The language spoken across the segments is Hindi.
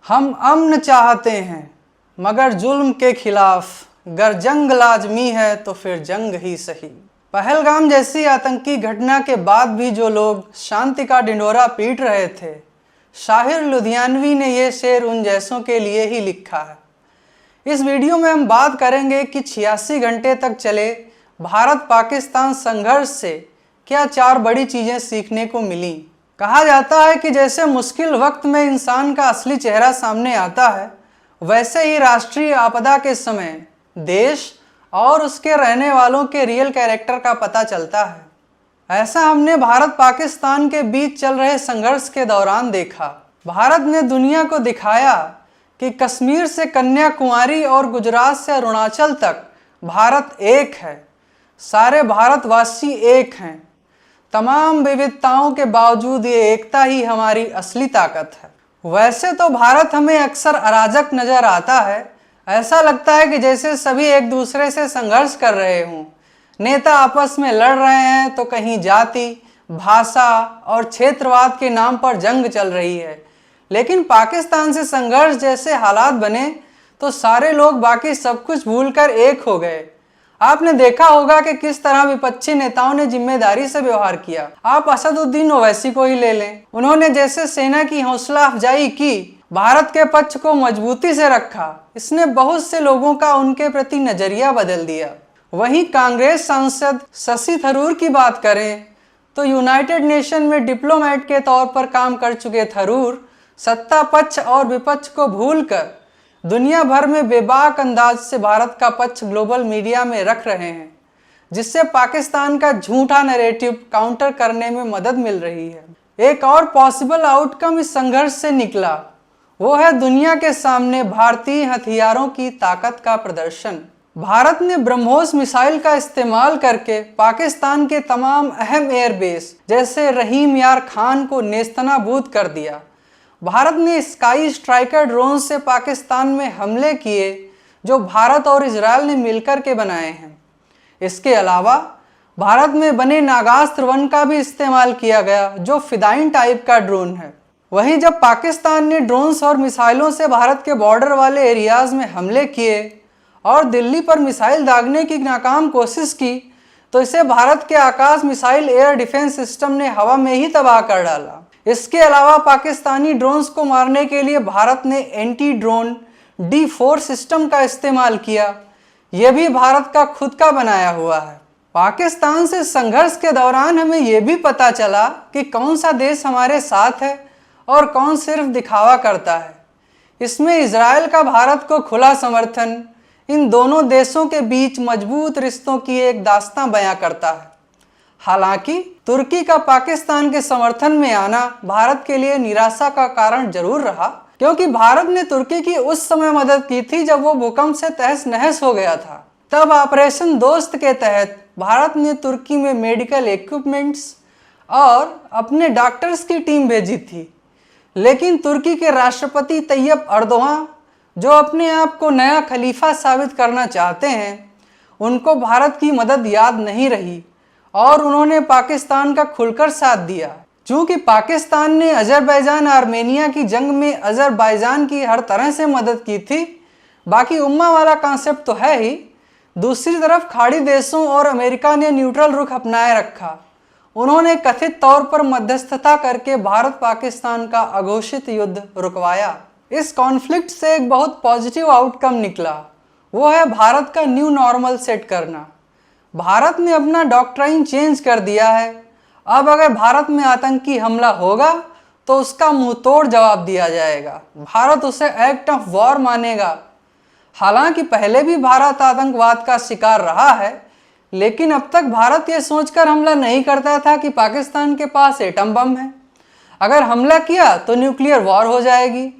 हम अमन चाहते हैं मगर जुल्म के खिलाफ, गर जंग लाजमी है तो फिर जंग ही सही। पहलगाम जैसी आतंकी घटना के बाद भी जो लोग शांति का ढिंढोरा पीट रहे थे, शाहिर लुधियानवी ने ये शेर उन जैसों के लिए ही लिखा है। इस वीडियो में हम बात करेंगे कि 86 घंटे तक चले भारत पाकिस्तान संघर्ष से क्या 4 बड़ी चीज़ें सीखने को मिली। कहा जाता है कि जैसे मुश्किल वक्त में इंसान का असली चेहरा सामने आता है, वैसे ही राष्ट्रीय आपदा के समय देश और उसके रहने वालों के रियल कैरेक्टर का पता चलता है। ऐसा हमने भारत पाकिस्तान के बीच चल रहे संघर्ष के दौरान देखा। भारत ने दुनिया को दिखाया कि कश्मीर से कन्याकुमारी और गुजरात से अरुणाचल तक भारत एक है, सारे भारतवासी एक हैं। तमाम विविधताओं के बावजूद ये एकता ही हमारी असली ताकत है। वैसे तो भारत हमें अक्सर अराजक नज़र आता है। ऐसा लगता है कि जैसे सभी एक दूसरे से संघर्ष कर रहे हों, नेता आपस में लड़ रहे हैं, तो कहीं जाति, भाषा और क्षेत्रवाद के नाम पर जंग चल रही है। लेकिन पाकिस्तान से संघर्ष जैसे हालात बने तो सारे लोग बाकी सब कुछ भूलकर एक हो गए। आपने देखा होगा कि किस तरह विपक्षी नेताओं ने जिम्मेदारी से व्यवहार किया। आप असदुद्दीन ओवैसी को ही ले लें, उन्होंने जैसे सेना की हौसला अफजाई की, भारत के पक्ष को मजबूती से रखा, इसने बहुत से लोगों का उनके प्रति नजरिया बदल दिया। वहीं कांग्रेस सांसद शशि थरूर की बात करें तो यूनाइटेड नेशन में डिप्लोमेट के तौर पर काम कर चुके थरूर सत्ता पक्ष और विपक्ष को भूलकर दुनिया भर में बेबाक अंदाज से भारत का पक्ष ग्लोबल मीडिया में रख रहे हैं, जिससे पाकिस्तान का झूठा नैरेटिव काउंटर करने में मदद मिल रही है। एक और पॉसिबल आउटकम इस संघर्ष से निकला, वो है दुनिया के सामने भारतीय हथियारों की ताकत का प्रदर्शन। भारत ने ब्रह्मोस मिसाइल का इस्तेमाल करके पाकिस्तान के तमाम अहम एयरबेस जैसे रहीम यार खान को नेस्तनाबूद कर दिया। भारत ने स्काई स्ट्राइकर ड्रोन से पाकिस्तान में हमले किए, जो भारत और इजरायल ने मिलकर के बनाए हैं। इसके अलावा भारत में बने नागास्त्र 1 का भी इस्तेमाल किया गया, जो फिदाइन टाइप का ड्रोन है। वहीं जब पाकिस्तान ने ड्रोन्स और मिसाइलों से भारत के बॉर्डर वाले एरियाज में हमले किए और दिल्ली पर मिसाइल दागने की नाकाम कोशिश की, तो इसे भारत के आकाश मिसाइल एयर डिफेंस सिस्टम ने हवा में ही तबाह कर डाला। इसके अलावा पाकिस्तानी ड्रोन्स को मारने के लिए भारत ने एंटी ड्रोन D4 सिस्टम का इस्तेमाल किया। यह भी भारत का खुद का बनाया हुआ है। पाकिस्तान से संघर्ष के दौरान हमें यह भी पता चला कि कौन सा देश हमारे साथ है और कौन सिर्फ दिखावा करता है। इसमें इजरायल का भारत को खुला समर्थन इन दोनों देशों के बीच मजबूत रिश्तों की एक दास्तां बयां करता है। हालांकि तुर्की का पाकिस्तान के समर्थन में आना भारत के लिए निराशा का कारण जरूर रहा, क्योंकि भारत ने तुर्की की उस समय मदद की थी जब वो भूकंप से तहस नहस हो गया था। तब ऑपरेशन दोस्त के तहत भारत ने तुर्की में मेडिकल इक्विपमेंट्स और अपने डॉक्टर्स की टीम भेजी थी। लेकिन तुर्की के राष्ट्रपति तैयब अर्दोआन, जो अपने आप को नया खलीफा साबित करना चाहते हैं, उनको भारत की मदद याद नहीं रही और उन्होंने पाकिस्तान का खुलकर साथ दिया। चूँकि पाकिस्तान ने अजरबैजान आर्मेनिया की जंग में अजरबैजान की हर तरह से मदद की थी, बाकी उम्मा वाला कॉन्सेप्ट तो है ही। दूसरी तरफ खाड़ी देशों और अमेरिका ने न्यूट्रल रुख अपनाए रखा। उन्होंने कथित तौर पर मध्यस्थता करके भारत पाकिस्तान का अघोषित युद्ध रुकवाया। इस कॉन्फ्लिक्ट से एक बहुत पॉजिटिव आउटकम निकला, वो है भारत का न्यू नॉर्मल सेट करना। भारत ने अपना डॉक्ट्राइन चेंज कर दिया है। अब अगर भारत में आतंकी हमला होगा तो उसका मुंह तोड़ जवाब दिया जाएगा। भारत उसे एक्ट ऑफ वॉर मानेगा। हालांकि पहले भी भारत आतंकवाद का शिकार रहा है, लेकिन अब तक भारत ये सोचकर हमला नहीं करता था कि पाकिस्तान के पास एटम बम है, अगर हमला किया तो न्यूक्लियर वॉर हो जाएगी।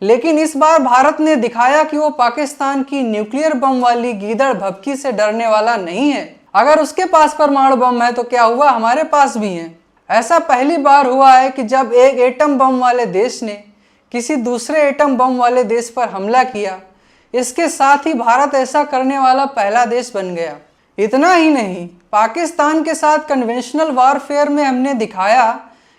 लेकिन इस बार भारत ने दिखाया कि वो पाकिस्तान की न्यूक्लियर बम वाली गीदड़ भभकी से डरने वाला नहीं है। अगर उसके पास परमाणु बम है तो क्या हुआ, हमारे पास भी है। ऐसा पहली बार हुआ है कि जब एक एटम बम वाले देश ने किसी दूसरे एटम बम वाले देश पर हमला किया। इसके साथ ही भारत ऐसा करने वाला पहला देश बन गया। इतना ही नहीं, पाकिस्तान के साथ कन्वेंशनल वारफेयर में हमने दिखाया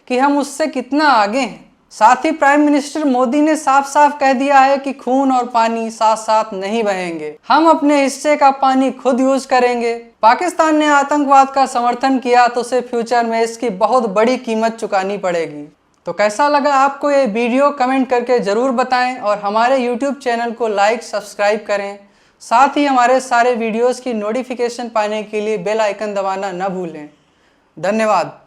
कि हम उससे कितना आगे हैं। साथ ही प्राइम मिनिस्टर मोदी ने साफ साफ कह दिया है कि खून और पानी साथ साथ नहीं बहेंगे, हम अपने हिस्से का पानी खुद यूज करेंगे। पाकिस्तान ने आतंकवाद का समर्थन किया तो उसे फ्यूचर में इसकी बहुत बड़ी कीमत चुकानी पड़ेगी। तो कैसा लगा आपको ये वीडियो, कमेंट करके ज़रूर बताएं और हमारे YouTube चैनल को लाइक सब्सक्राइब करें। साथ ही हमारे सारे वीडियोस की नोटिफिकेशन पाने के लिए बेल आइकन दबाना न भूलें। धन्यवाद।